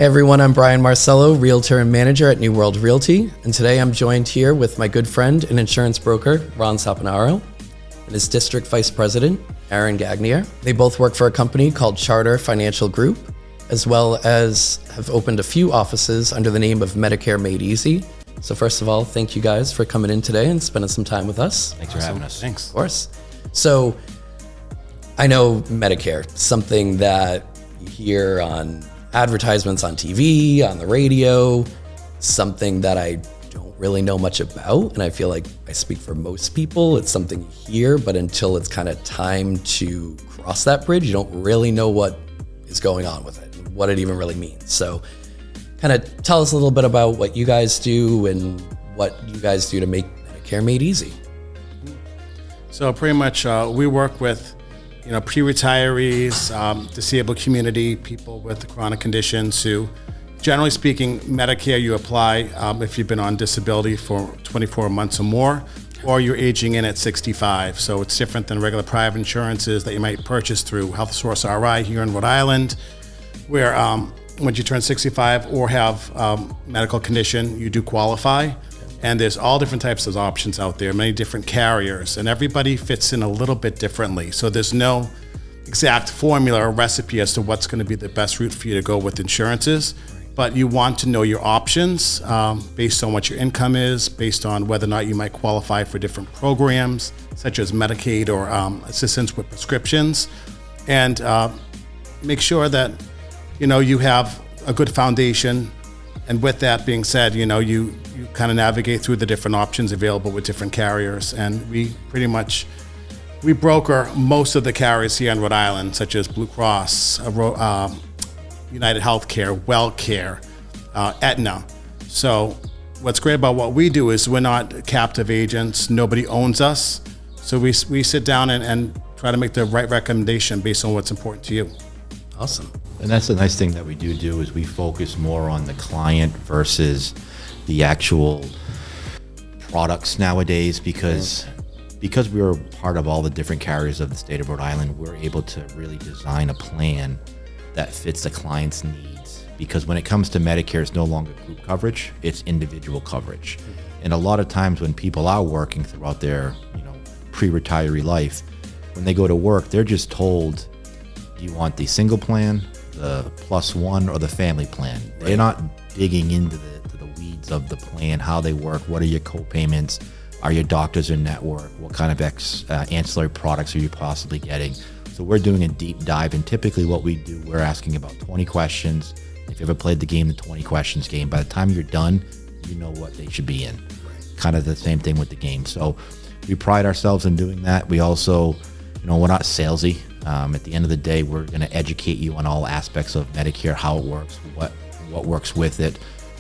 everyone, I'm Brian Marcello, Realtor and Manager at New World Realty, and today I'm joined here with my good friend and insurance broker, Ron Saponaro, and his District Vice President, Aaron Gagnier. They both work for a company called Charter Financial Group, as well as have opened a few offices under the name of Medicare Made Easy. So first of all, thank you guys for coming in today and spending some time with us. Thanks for having us. Of course. So I know Medicare, something that you hear on advertisements on TV, on the radio, something that I don't really know much about. And I feel like I speak for most people. It's something you hear, but until it's kind of time to cross that bridge, you don't really know what is going on with it, and what it even really means. So kind of tell us a little bit about what you guys do and what you guys do to make Medicare Made Easy. So pretty much we work with pre-retirees, disabled community, people with chronic conditions who, generally speaking, Medicare you apply if you've been on disability for 24 months or more, or you're aging in at 65. So it's different than regular private insurances that you might purchase through Health Source RI here in Rhode Island, where once you turn 65 or have medical condition, you do qualify. And there's all different types of options out there, many different carriers, and everybody fits in a little bit differently. So there's no exact formula or recipe as to what's going to be the best route for you to go with insurances. But you want to know your options based on what your income is, based on whether or not you might qualify for different programs, such as Medicaid or assistance with prescriptions. And make sure that you have a good foundation. And with that being said, you kind of navigate through the different options available with different carriers. And we broker most of the carriers here in Rhode Island, such as Blue Cross, United Healthcare, WellCare, Aetna. So what's great about what we do is we're not captive agents. Nobody owns us. So we sit down and try to make the right recommendation based on what's important to you. Awesome. And that's the nice thing that we do is we focus more on the client versus the actual products nowadays, because we're part of all the different carriers of the state of Rhode Island, we're able to really design a plan that fits the client's needs. Because when it comes to Medicare, it's no longer group coverage, it's individual coverage. And a lot of times when people are working throughout their pre-retiree life, when they go to work, they're just told, do you want the single plan, the +1, or the family plan? Right. They're not digging into the weeds of the plan, how they work, what are your co-payments, are your doctors in network, what kind of ancillary products are you possibly getting? So we're doing a deep dive, and typically what we do, we're asking about 20 questions. If you ever played the game, the 20 questions game, by the time you're done, you know what they should be in. Right. Kind of the same thing with the game. So we pride ourselves in doing that. We also, we're not salesy. At the end of the day, we're going to educate you on all aspects of Medicare, how it works, what works with it.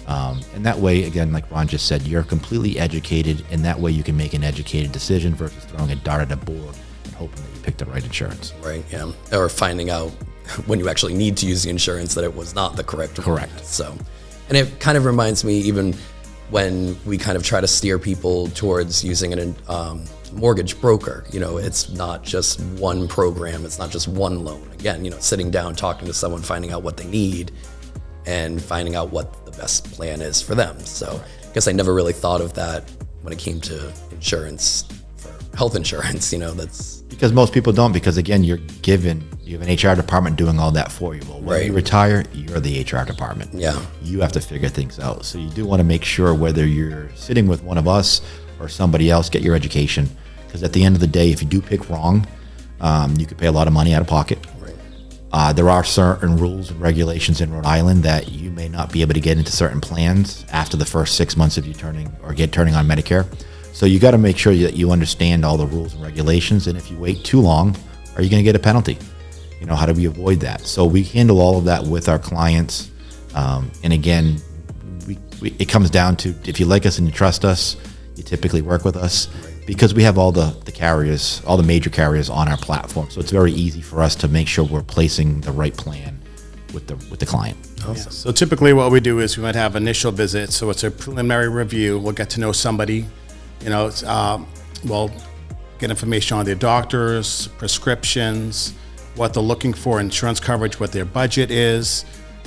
And that way, again, like Ron just said, you're completely educated, and that way you can make an educated decision versus throwing a dart at a board and hoping that you pick the right insurance. Right, yeah. Or finding out when you actually need to use the insurance that it was not the correct one. Correct. So, and it kind of reminds me, even when we kind of try to steer people towards using an mortgage broker, it's not just one program, it's not just one loan. Again, sitting down, talking to someone, finding out what they need, and finding out what the best plan is for them. So I guess I never really thought of that when it came to insurance, for health insurance, that's... Because most people don't, because again, you have an HR department doing all that for you. Well, when you retire, you're the HR department. Yeah. You have to figure things out. So you do want to make sure, whether you're sitting with one of us or somebody else, get your education. Because at the end of the day, if you do pick wrong, you could pay a lot of money out of pocket. Right. There are certain rules and regulations in Rhode Island that you may not be able to get into certain plans after the first 6 months of you turning on Medicare. So you got to make sure that you understand all the rules and regulations. And if you wait too long, are you going to get a penalty? How do we avoid that? So we handle all of that with our clients. And again, it comes down to, if you like us and you trust us, you typically work with us. Because we have all the carriers, all the major carriers on our platform. So it's very easy for us to make sure we're placing the right plan with the client. Awesome. Yeah. So typically what we do is we might have initial visits. So it's a preliminary review. We'll get to know somebody, we'll get information on their doctors, prescriptions, what they're looking for, insurance coverage, what their budget is.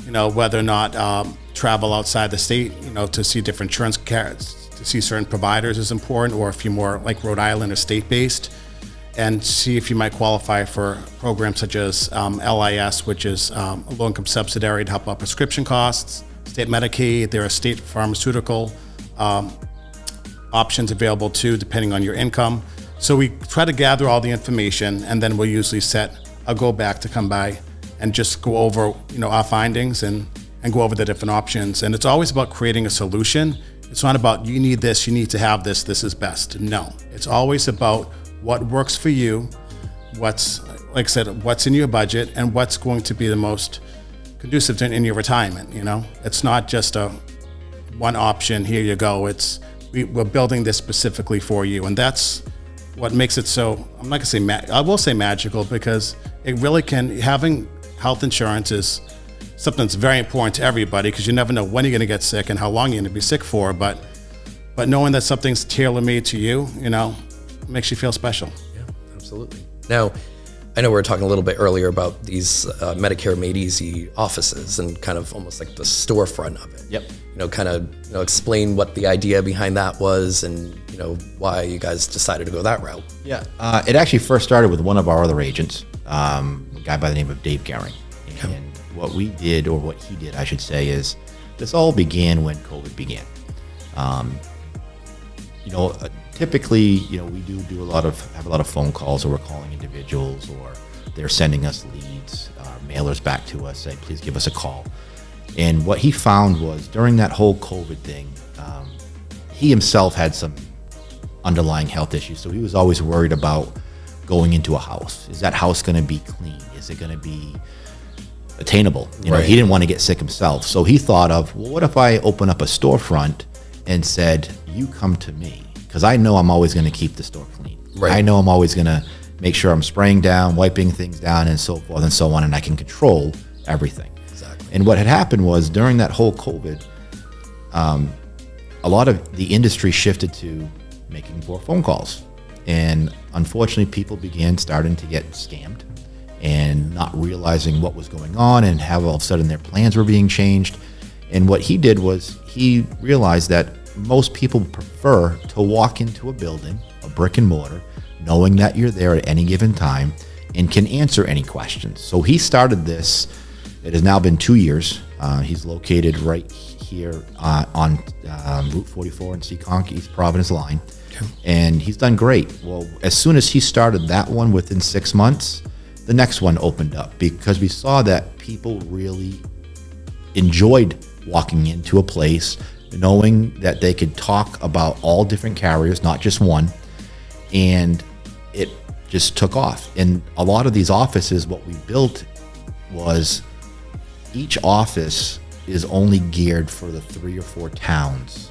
whether or not travel outside the state, to see different insurance cards, to see certain providers is important, or if you're more like Rhode Island or state-based, and see if you might qualify for programs such as LIS, which is a low-income subsidiary to help out prescription costs, state Medicaid. There are state pharmaceutical options available too, depending on your income. So we try to gather all the information, and then we'll usually set a go back to come by and just go over, our findings and go over the different options. And it's always about creating a solution. It's not about you need this, you need to have this, this is best. No, it's always about what works for you, what's, like I said, what's in your budget, and what's going to be the most conducive to in your retirement. It's not just a one option, here you go. We're building this specifically for you, and that's what makes it so, I'm not gonna say, I will say magical, because it really having health insurance is something that's very important to everybody, because you never know when you're gonna get sick and how long you're gonna be sick for, but knowing that something's tailor-made to you, makes you feel special. Yeah, absolutely. Now, I know we were talking a little bit earlier about these Medicare Made Easy offices and kind of almost like the storefront of it. Yep. Explain what the idea behind that was, and why you guys decided to go that route. Yeah, it actually first started with one of our other agents, a guy by the name of Dave Gehring. And what we did, or what he did, I should say, is this all began when COVID began. Typically, we do have a lot of phone calls, or we're calling individuals, or they're sending us leads, mailers back to us saying, please give us a call. And what he found was during that whole COVID thing, he himself had some underlying health issues. So he was always worried about going into a house. Is that house going to be clean? Is it going to be attainable? Right. He didn't want to get sick himself. So he thought of, well, what if I open up a storefront and said, you come to me, because I know I'm always going to keep the store clean. Right. I know I'm always going to make sure I'm spraying down, wiping things down, and so forth and so on, and I can control everything. Exactly. And what had happened was during that whole COVID, a lot of the industry shifted to making more phone calls. And unfortunately, people began starting to get scammed and not realizing what was going on, and how all of a sudden their plans were being changed. And what he did was he realized that most people prefer to walk into a building, a brick and mortar, knowing that you're there at any given time and can answer any questions. So he started this. It has now been 2 years. He's located right here on Route 44 in Seekonk, East Providence line. Okay. And he's done great. Well, as soon as he started that one, within 6 months, the next one opened up, because we saw that people really enjoyed walking into a place, knowing that they could talk about all different carriers, not just one, and it just took off. And a lot of these offices, what we built was each office is only geared for the 3 or 4 towns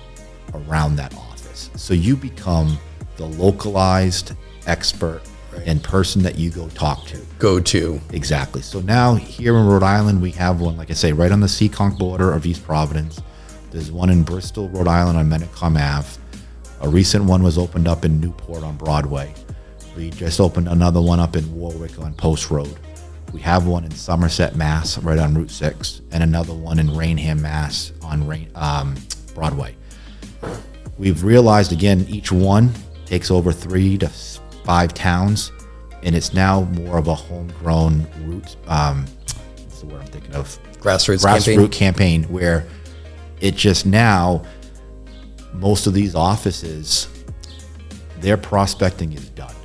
around that office. So you become the localized expert and person that you go talk to. Go to. Exactly. So now here in Rhode Island, we have one, like I say, right on the Seekonk border of East Providence. There's one in Bristol, Rhode Island on Medicare Ave. A recent one was opened up in Newport on Broadway. We just opened another one up in Warwick on Post Road. We have one in Somerset, Mass, right on Route 6, and another one in Rainham, Mass, on Broadway. We've realized, again, each one takes over 3 to 5 towns, and it's now more of a homegrown route. What's the word I'm thinking of? Grassroots campaign, where it just now, most of these offices, their prospecting is done,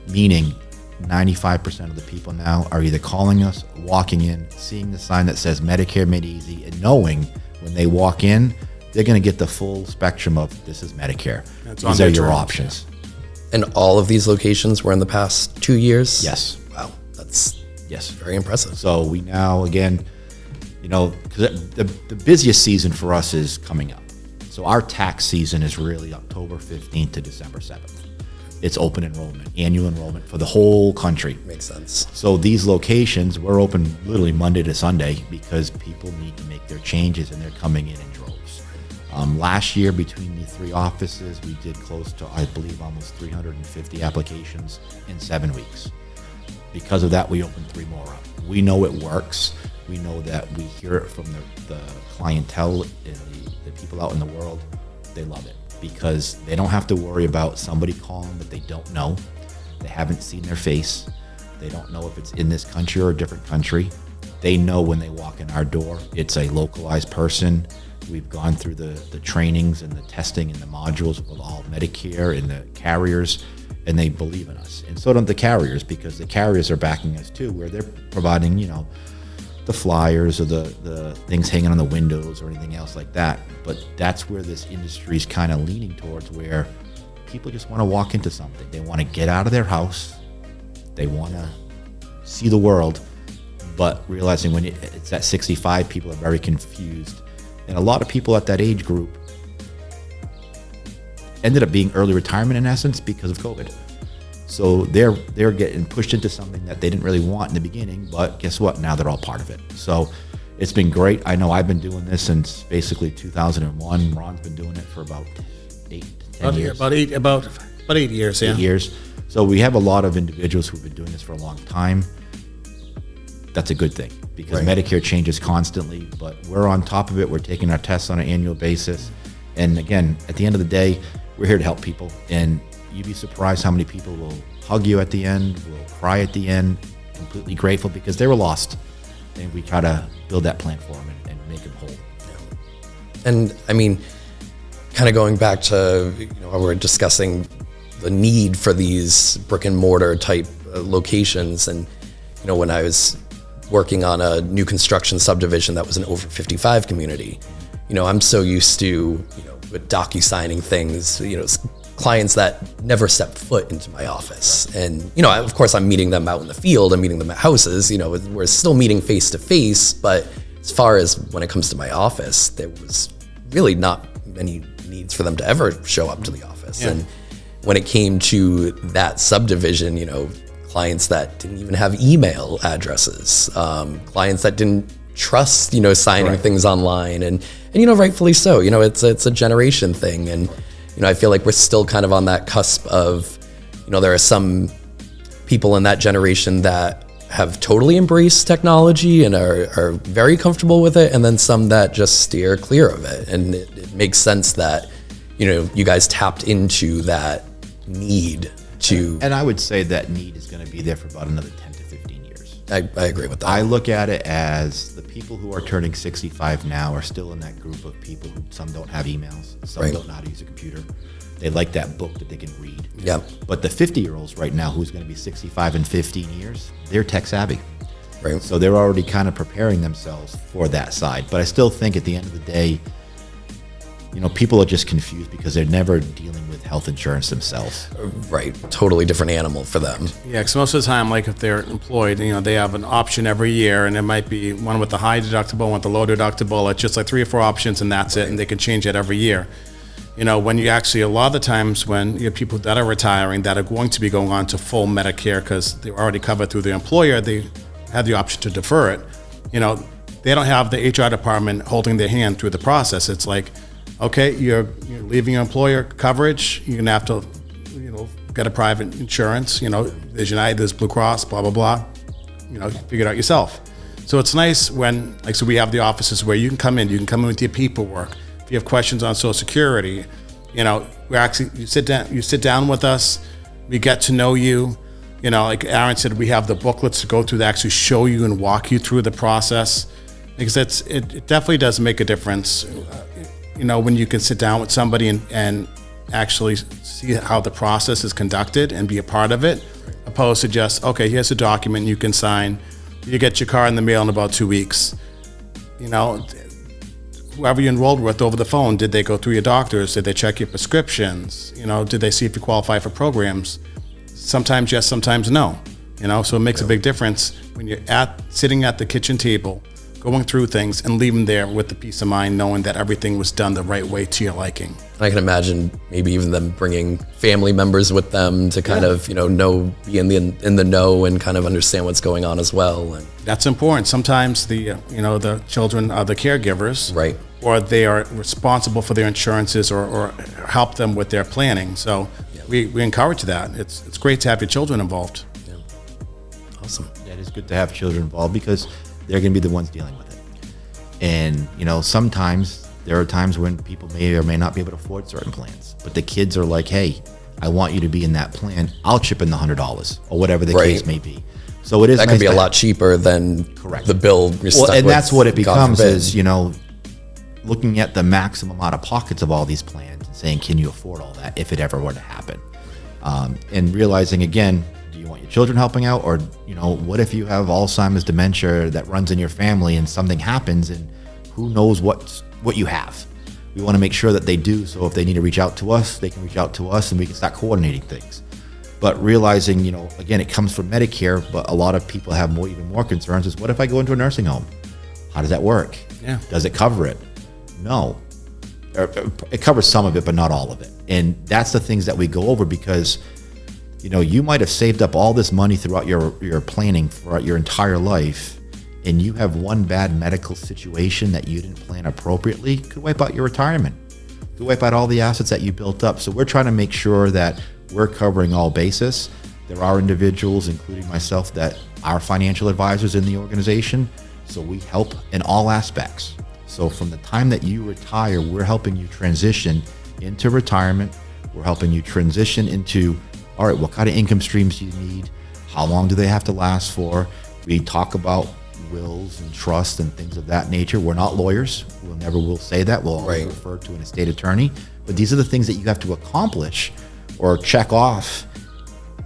meaning 95% of the people now are either calling us, walking in, seeing the sign that says Medicare Made Easy, and knowing when they walk in, they're going to get the full spectrum of this is Medicare. These are your options. And all of these locations were in the past 2 years? Yes. Wow, that's yes, very impressive. So we now, again, because the busiest season for us is coming up. So our tax season is really October 15th to December 7th. It's open enrollment, annual enrollment for the whole country. Makes sense. So these locations, we're open literally Monday to Sunday, because people need to make their changes, and they're coming in droves. Last year, between the 3 offices, we did close to, I believe, almost 350 applications in 7 weeks. because of that, we opened 3 more up. We know it works. We know that we hear it from the clientele and the people out in the world. They love it because they don't have to worry about somebody calling that they don't know. They haven't seen their face. They don't know if it's in this country or a different country. They know when they walk in our door, it's a localized person. We've gone through the trainings and the testing and the modules with all Medicare and the carriers, and they believe in us. And so don't the carriers, because the carriers are backing us too, where they're providing, the flyers or the things hanging on the windows or anything else like that. But that's where this industry is kind of leaning towards, where people just want to walk into something. They want to get out of their house. They want to see the world, but realizing when it's at 65, people are very confused. And a lot of people at that age group ended up being early retirement in essence because of COVID. So they're getting pushed into something that they didn't really want in the beginning, but guess what? Now they're all part of it. So it's been great. I know I've been doing this since basically 2001. Ron's been doing it for about 8 to 10 years. About 8 years, yeah. 8 years. So we have a lot of individuals who've been doing this for a long time. That's a good thing because Medicare changes constantly, but we're on top of it. We're taking our tests on an annual basis. And again, at the end of the day, we're here to help people. And you'd be surprised how many people will hug you at the end, will cry at the end, completely grateful because they were lost. And we try to build that plan for them and make them whole. And I mean, kind of going back to, how we're discussing the need for these brick and mortar type locations. And, when I was working on a new construction subdivision that was an over 55 community, I'm so used to, with docu-signing things, clients that never stepped foot into my office. And, of course I'm meeting them out in the field, I'm meeting them at houses, we're still meeting face to face, but as far as when it comes to my office, there was really not many needs for them to ever show up to the office. Yeah. And when it came to that subdivision, clients that didn't even have email addresses, clients that didn't trust, signing things online, and rightfully so. It's a generation thing, and I feel like we're still kind of on that cusp of, there are some people in that generation that have totally embraced technology and are very comfortable with it, and then some that just steer clear of it. And it makes sense that, you guys tapped into that need to. And I would say that need is going to be there for about another 10 to 15 years. I agree with that. I look at it as the people who are turning 65 now are still in that group of people who some don't have emails, some don't know how to use a computer. They like that book that they can read. Yeah. But the 50-year-olds right now who's going to be 65 in 15 years, they're tech savvy. Right. So they're already kind of preparing themselves for that side. But I still think at the end of the day, people are just confused because they're never dealing with health insurance themselves. Right. Totally different animal for them. Yeah, because most of the time, like if they're employed, they have an option every year, and it might be one with the high deductible, one with the low deductible. It's just like 3 or 4 options, and that's it, and they can change it every year. When you actually, a lot of the times when you have people that are retiring that are going to be going on to full Medicare because they're already covered through their employer, they have the option to defer it. They don't have the HR department holding their hand through the process. It's like, okay, you're leaving your employer coverage. You're gonna have to, get a private insurance. There's United, there's Blue Cross, blah blah blah. Figure it out yourself. So it's nice when, so we have the offices where you can come in with your paperwork. If you have questions on Social Security, you sit down with us. We get to know you. Like Aaron said, we have the booklets to go through that actually show you and walk you through the process, because it definitely does make a difference. When you can sit down with somebody and actually see how the process is conducted and be a part of it, opposed to just, okay, here's a document you can sign. You get your car in the mail in about 2 weeks. Whoever you enrolled with over the phone, did they go through your doctors? Did they check your prescriptions? Did they see if you qualify for programs? Sometimes yes, sometimes no. So it makes a big difference when you're sitting at the kitchen table, going through things and leaving there with the peace of mind, knowing that everything was done the right way to your liking. I can imagine maybe even them bringing family members with them to kind of, be in the know and kind of understand what's going on as well. And that's important. Sometimes the children are the caregivers, right, or they are responsible for their insurances or help them with their planning. So we encourage that. It's great to have your children involved. Awesome. Yeah, it is good to have children involved because they're going to be the ones dealing with it. And, sometimes there are times when people may or may not be able to afford certain plans, but the kids are like, hey, I want you to be in that plan. I'll chip in the $100 or whatever the case may be. So it is that nice could be a lot cheaper than the bill you're stuck and with, that's what it becomes forbid. is, looking at the maximum out of pockets of all these plans and saying, can you afford all that if it ever were to happen? And realizing again, do you want your children helping out, or what if you have Alzheimer's, dementia that runs in your family and something happens and who knows what you have? We want to make sure that they do. So if they need to reach out to us, they can reach out to us and we can start coordinating things. But realizing, again, it comes from Medicare, but a lot of people have even more concerns is, what if I go into a nursing home? How does that work? Yeah. Does it cover it? No. It covers some of it, but not all of it. And that's the things that we go over because, you might have saved up all this money throughout your planning throughout your entire life, and you have one bad medical situation that you didn't plan appropriately, could wipe out your retirement, could wipe out all the assets that you built up. So we're trying to make sure that we're covering all bases. There are individuals, including myself, that are financial advisors in the organization. So we help in all aspects. So from the time that you retire, we're helping you transition into retirement. We're helping you transition into, all right, what kind of income streams do you need? How long do they have to last for? We talk about wills and trust and things of that nature. We're not lawyers. We'll say that. We'll always refer to an estate attorney. But these are the things that you have to accomplish or check off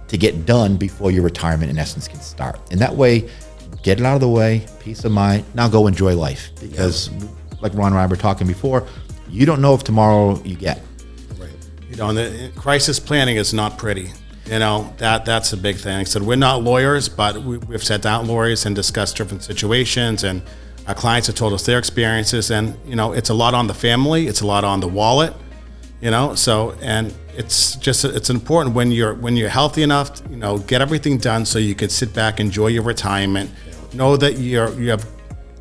to get done before your retirement, in essence, can start. And that way, get it out of the way, peace of mind. Now go enjoy life. Because like Ron and I were talking before, you don't know if tomorrow you get. Right. And the crisis planning is not pretty. That's a big thing. So we're not lawyers, but we've sat down with lawyers and discussed different situations, and our clients have told us their experiences, and it's a lot on the family, it's a lot on the wallet, so, and it's important when you're healthy enough, get everything done so you can sit back, enjoy your retirement, know that you have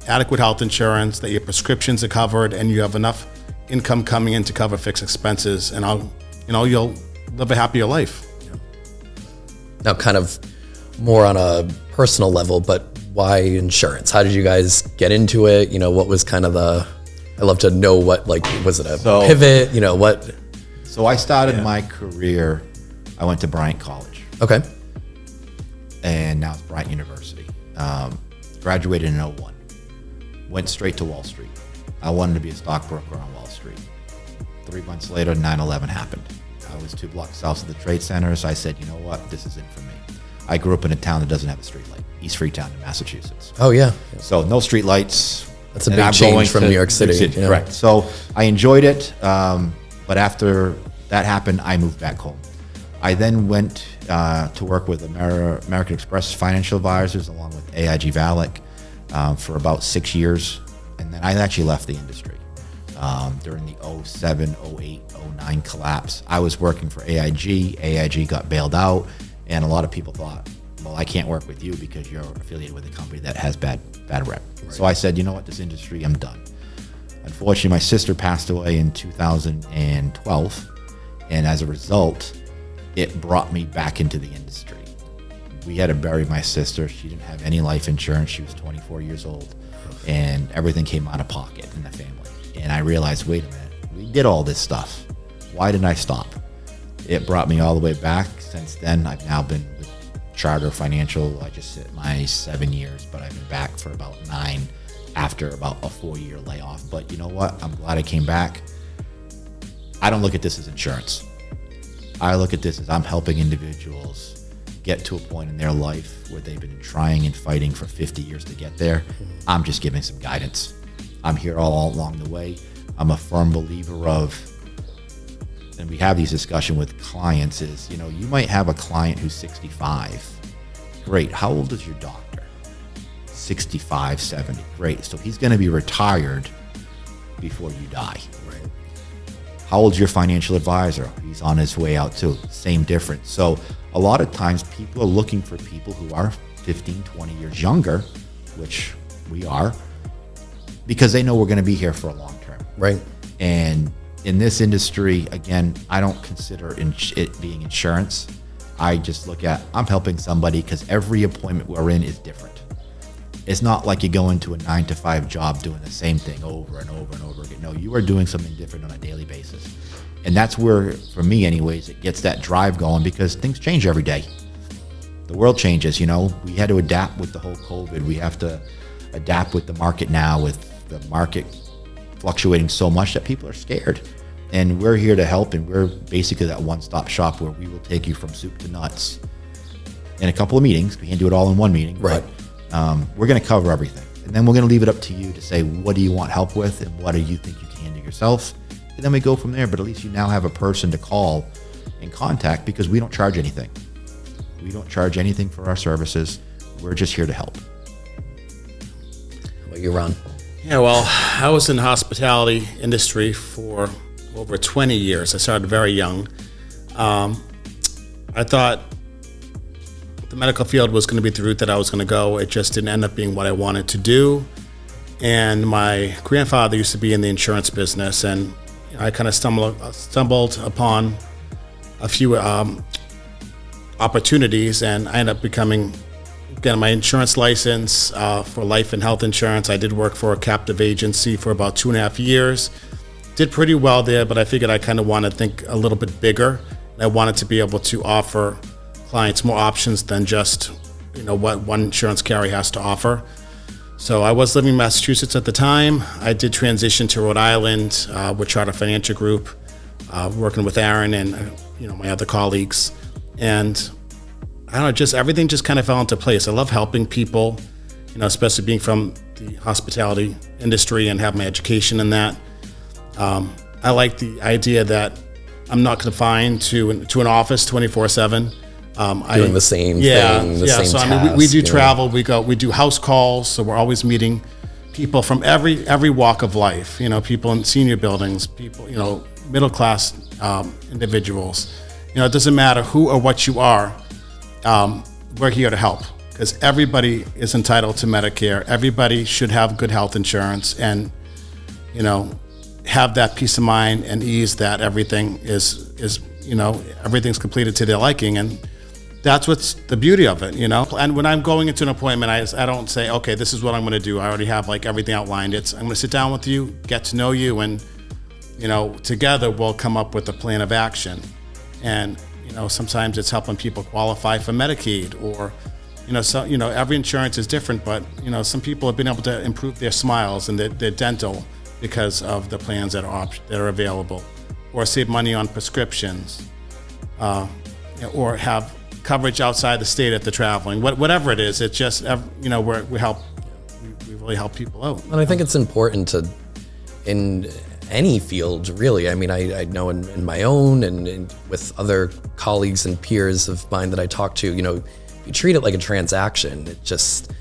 adequate health insurance, that your prescriptions are covered, and you have enough income coming in to cover fixed expenses, and you'll live a happier life. Now, kind of more on a personal level, but why insurance? How did you guys get into it? What was kind of I love to know what, was it a pivot? What? So I started my career, I went to Bryant College. Okay. And now it's Bryant University. Graduated in 2001. Went straight to Wall Street. I wanted to be a stockbroker on Wall Street. 3 months later, 9/11 happened. I was 2 blocks south of the Trade Center, so I said, you know what, this isn't for me. I grew up in a town that doesn't have a street light, East Freetown in Massachusetts. Oh, yeah. So no street lights. That's a big change from New York City. Yeah. Correct. So I enjoyed it, but after that happened, I moved back home. I then went to work with American Express Financial Advisors along with AIG Valak for about 6 years, and then I actually left the industry. During the 07, 08, 09 collapse. I was working for AIG. AIG got bailed out, and a lot of people thought, well, I can't work with you because you're affiliated with a company that has bad rep. Right. So I said, you know what, this industry, I'm done. Unfortunately, my sister passed away in 2012, and as a result, it brought me back into the industry. We had to bury my sister. She didn't have any life insurance. She was 24 years old, and everything came out of pocket in the family. And I realized, wait a minute, we did all this stuff. Why didn't I stop? It brought me all the way back. Since then, I've now been with Charter Financial. I just hit my 7 years, but I've been back for about 9 after about a 4-year layoff. But you know what? I'm glad I came back. I don't look at this as insurance. I look at this as I'm helping individuals get to a point in their life where they've been trying and fighting for 50 years to get there. I'm just giving some guidance. I'm here all along the way. I'm a firm believer of, and we have these discussions with clients, is, you might have a client who's 65. Great. How old is your doctor? 65, 70. Great. So he's going to be retired before you die. Right. How old's your financial advisor? He's on his way out too. Same difference. So a lot of times people are looking for people who are 15, 20 years younger, which we are, because they know we're going to be here for a long term. Right. And in this industry, again, I don't consider it being insurance. I just look at, I'm helping somebody because every appointment we're in is different. It's not like you go into a 9-to-5 job doing the same thing over and over and over again. No, you are doing something different on a daily basis. And that's where, for me anyways, it gets that drive going because things change every day. The world changes, you know. We had to adapt with the whole COVID. We have to adapt with the market now, with the market fluctuating so much that people are scared. And we're here to help, and we're basically that one-stop shop where we will take you from soup to nuts in a couple of meetings. We can't do it all in one meeting, Right. But we're going to cover everything. And then we're going to leave it up to you to say, what do you want help with, and what do you think you can handle yourself? And then we go from there. But at least you now have a person to call and contact because we don't charge anything. We don't charge anything for our services. We're just here to help. What you run? Yeah, well, I was in the hospitality industry for over 20 years. I started very young. I thought the medical field was going to be the route that I was going to go. It just didn't end up being what I wanted to do. And my grandfather used to be in the insurance business, and I kind of stumbled upon a few opportunities, and I ended up getting my insurance license for life and health insurance. I did work for a captive agency for about 2.5 years. Did pretty well there, but I figured I kind of want to think a little bit bigger. And I wanted to be able to offer clients more options than just, you know, what one insurance carrier has to offer. So I was living in Massachusetts at the time. I did transition to Rhode Island with Charter Financial Group, working with Aaron and my other colleagues. And I don't know, just everything just kind of fell into place. I love helping people, especially being from the hospitality industry and have my education in that. I like the idea that I'm not confined to an office 24/7. Doing the same thing, the same so task. I mean, we do travel. We do house calls, so we're always meeting people from every walk of life. People in senior buildings, people, middle class individuals. It doesn't matter who or what you are. We're here to help because everybody is entitled to Medicare. Everybody should have good health insurance, and have that peace of mind and ease that everything is everything's completed to their liking. And that's what's the beauty of it, And when I'm going into an appointment, I don't say, okay, this is what I'm going to do. I already have everything outlined. I'm going to sit down with you, get to know you, and together we'll come up with a plan of action. And sometimes it's helping people qualify for Medicaid, or every insurance is different, but some people have been able to improve their smiles and their dental because of the plans that are available, or save money on prescriptions, or have coverage outside the state if they're traveling. Whatever it is, it's just we really help people out. And I think it's important in any field, really. I mean, I know in my own and with other colleagues and peers of mine that I talk to, you treat it like a transaction. It just,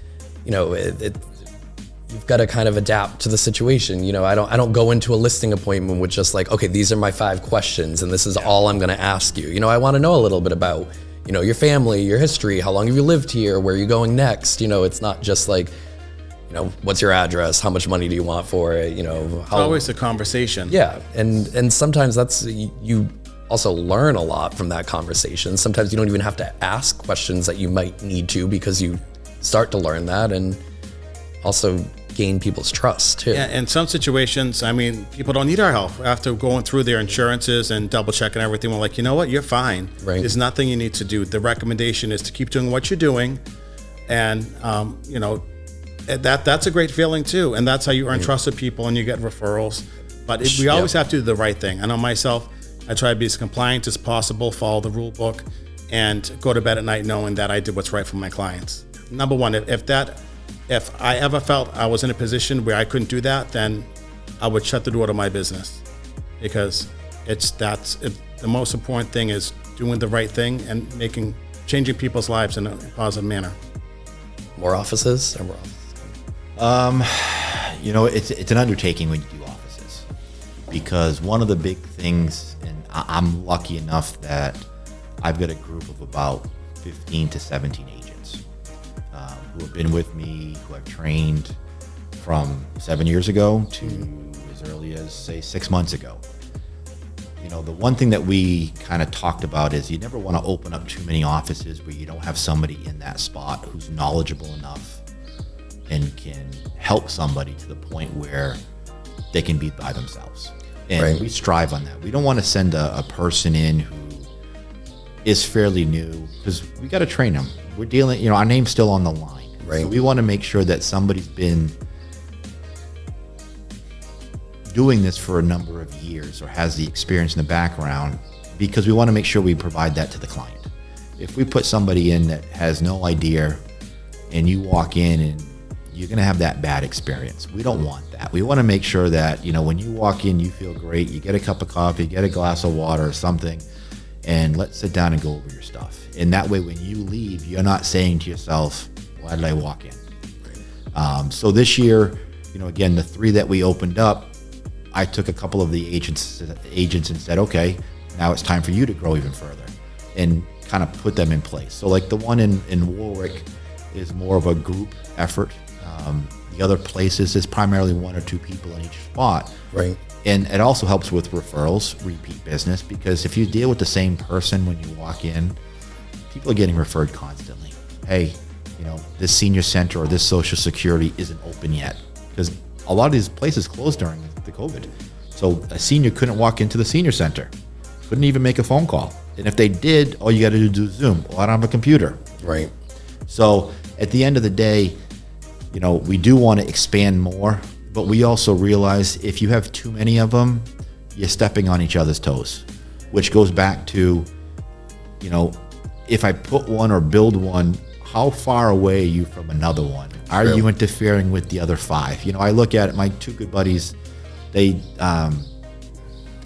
you've got to kind of adapt to the situation. I don't go into a listing appointment with just okay, these are my 5 questions and this is all I'm going to ask you. I want to know a little bit about, your family, your history, how long have you lived here, where are you going next? It's not just what's your address? How much money do you want for it? It's always a conversation. Yeah, and sometimes you also learn a lot from that conversation. Sometimes you don't even have to ask questions that you might need to because you start to learn that and also gain people's trust too. Yeah, in some situations, I mean, people don't need our help. After going through their insurances and double checking everything, we're like, you know what, you're fine. Right. There's nothing you need to do. The recommendation is to keep doing what you're doing, and that's a great feeling too. And that's how you earn trust with people and you get referrals. But we always have to do the right thing. I know myself, I try to be as compliant as possible, follow the rule book, and go to bed at night knowing that I did what's right for my clients. Number one, if I ever felt I was in a position where I couldn't do that, then I would shut the door to my business, because the most important thing is doing the right thing and changing people's lives in a positive manner. More offices or more offices? It's an undertaking when you do offices, because one of the big things, and I'm lucky enough that I've got a group of about 15 to 17 agents who have been with me, who I've trained from 7 years ago to as early as, say, 6 months ago. you know, the one thing that we kind of talked about is you never want to open up too many offices where you don't have somebody in that spot who's knowledgeable enough and can help somebody to the point where they can be by themselves. And Right. we strive on that. We don't want to send a person in who is fairly new, because we got to train them. We're dealing, you know, our name's still on the line. Right. So we want to make sure that somebody's been doing this for a number of years or has the experience in the background, because we want to make sure we provide that to the client. If we put somebody in that has no idea and you walk in and you're going to have that bad experience, we don't want that. We want to make sure that, you know, when you walk in, you feel great, you get a cup of coffee, get a glass of water or something, and let's sit down and go over your stuff. And that way, when you leave, you're not saying to yourself, why did I walk in? So this year, you know, again, the 3 that we opened up, I took a couple of the agents and said, okay, now it's time for you to grow even further, and kind of put them in place. So like the one in Warwick is more of a group effort. The other places is primarily 1 or 2 people in each spot. Right. And it also helps with referrals, repeat business, because if you deal with the same person when you walk in, people are getting referred constantly. Hey, you know, this senior center or this social security isn't open yet, because a lot of these places closed during the COVID. So a senior couldn't walk into the senior center, couldn't even make a phone call. And if they did, all you got to do is Zoom. Well, I don't have a computer. Right. So at the end of the day, you know, we do want to expand more, but we also realize if you have too many of them, you're stepping on each other's toes, which goes back to, you know, if I put one or build one, how far away are you from another one? Are True. you interfering with the other 5? You know, I look at it, my 2 good buddies, they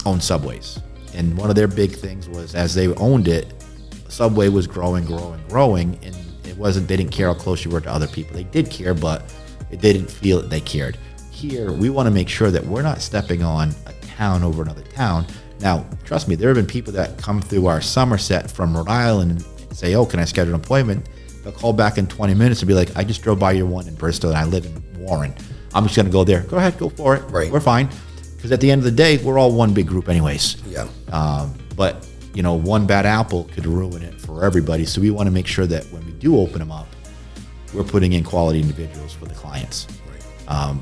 own Subways. And one of their big things was, as they owned it, Subway was growing, and it wasn't, they didn't care how close you were to other people. They did care, but they didn't feel that they cared. Here, we want to make sure that we're not stepping on a town over another town. Now, trust me, there have been people that come through our Somerset from Rhode Island and say, oh, can I schedule an appointment? They'll call back in 20 minutes and be like, I just drove by your one in Bristol and I live in Warren. I'm just going to go there. Go ahead, go for it. Right. We're fine. Because at the end of the day, we're all one big group anyways. Yeah. But, you know, one bad apple could ruin it for everybody. So we want to make sure that when we do open them up, we're putting in quality individuals for the clients. Right.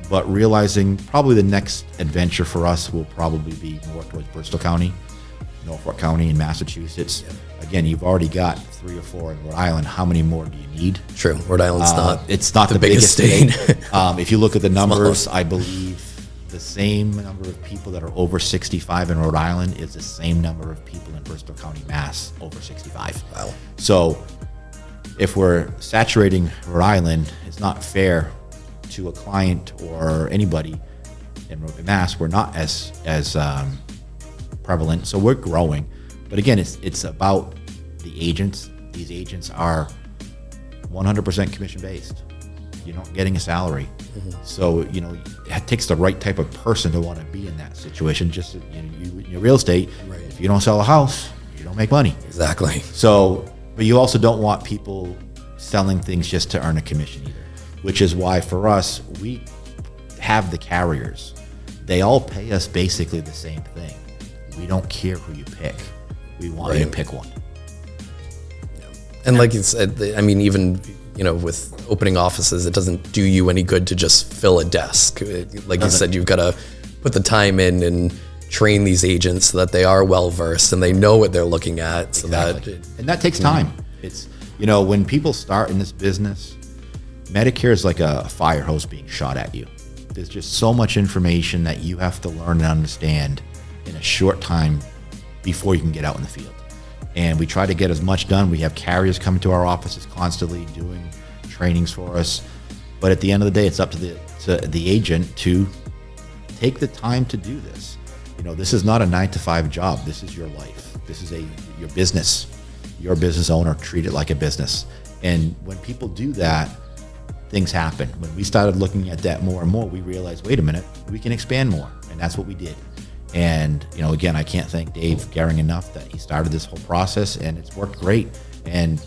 But realizing probably the next adventure for us will probably be more towards Bristol County, Norfolk County, and Massachusetts. Yeah. Again, you've already got 3 or 4 in Rhode Island. How many more do you need? True. Rhode Island's It's not the biggest biggest state. If you look at the numbers, I believe the same number of people that are over 65 in Rhode Island is the same number of people in Bristol County, Mass, over 65. Wow. So if we're saturating Rhode Island, it's not fair to a client or anybody in Mass. We're not as prevalent, so we're growing. But again, it's about the agents. These agents are 100% commission based. You're not getting a salary. So, you know, it takes the right type of person to want to be in that situation. Just, you know, in your real estate, Right. if you don't sell a house, you don't make money. Exactly. So, but you also don't want people selling things just to earn a commission either, which is why for us, we have the carriers. They all pay us basically the same thing. We don't care who you pick. We want you to Right. pick one. And like you said, I mean, even, you know, with opening offices, it doesn't do you any good to just fill a desk. Like you said, you've got to put the time in and train these agents so that they are well versed and they know what they're looking at. So Exactly. that, And that takes time. It's, you know, when people start in this business, Medicare is like a fire hose being shot at you. There's just so much information that you have to learn and understand in a short time before you can get out in the field. And we try to get as much done. We have carriers coming to our offices constantly doing trainings for us. But at the end of the day, it's up to the agent to take the time to do this. You know, this is not a 9-to-5 job. This is your life. This is your business. You're a business owner. Treat it like a business. And when people do that, things happen. When we started looking at that more and more, we realized, wait a minute, we can expand more. And that's what we did. And, you know, again, I can't thank Dave Gehring enough that he started this whole process, and it's worked great. And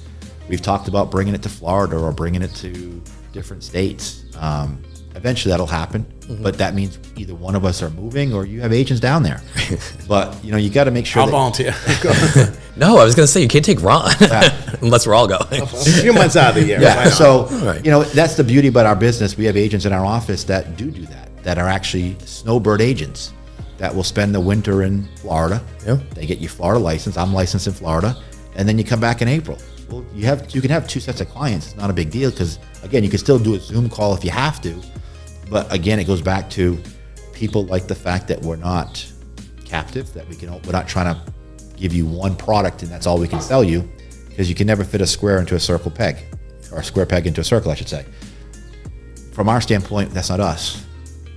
we've talked about bringing it to Florida or bringing it to different states. eventually that'll happen. But that means either one of us are moving or you have agents down there. But you got to make sure. I'll volunteer. No, I was going to say you can't take Ron unless we're all going. A few months out of the year. Yeah. So Right. that's the beauty about our business. We have agents in our office that do that are actually snowbird agents that will spend the winter in Florida. Yeah. They get your Florida license. I'm licensed in Florida, and then you come back in April. Well, you can have two sets of clients. It's not a big deal because again, you can still do a Zoom call if you have to. But again, it goes back to people like the fact that we're not captive, that we're not trying to give you one product and that's all we can sell you, because you can never fit a square into a circle peg, or a square peg into a circle, I should say. From our standpoint, that's not us.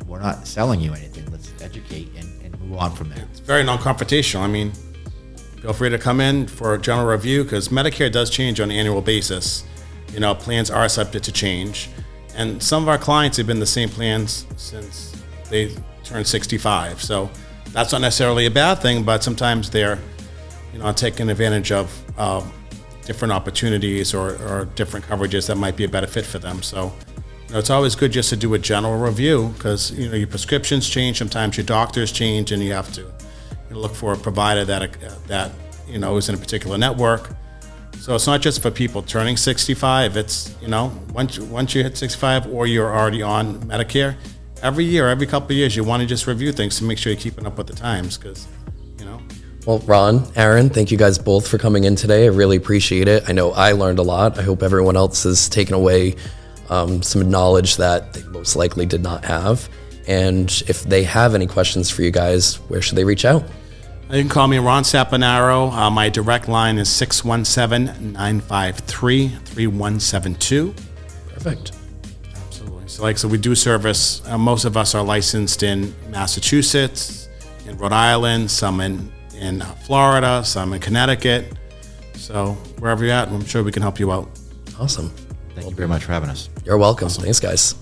We're not selling you anything. Let's educate and move on from there. It's very non-confrontational. I mean, feel free to come in for a general review because Medicare does change on an annual basis. Plans are subject to change. And some of our clients have been the same plans since they turned 65. So that's not necessarily a bad thing, but sometimes they're, taking advantage of different opportunities or different coverages that might be a better fit for them. So, it's always good just to do a general review because, your prescriptions change. Sometimes your doctors change and you have to look for a provider that is in a particular network. So it's not just for people turning 65. It's, once you hit 65 or you're already on Medicare, every year, every couple of years, you want to just review things to make sure you're keeping up with the times because, Well, Ron, Aaron, thank you guys both for coming in today. I really appreciate it. I know I learned a lot. I hope everyone else has taken away some knowledge that they most likely did not have. And if they have any questions for you guys, where should they reach out? You can call me Ron Saponaro. My direct line is 617-953-3172. Perfect. Absolutely. So we do service, most of us are licensed in Massachusetts, in Rhode Island, some in Florida, some in Connecticut. So wherever you're at, I'm sure we can help you out. Awesome. Thank you very much for having us. You're welcome. Thanks, guys.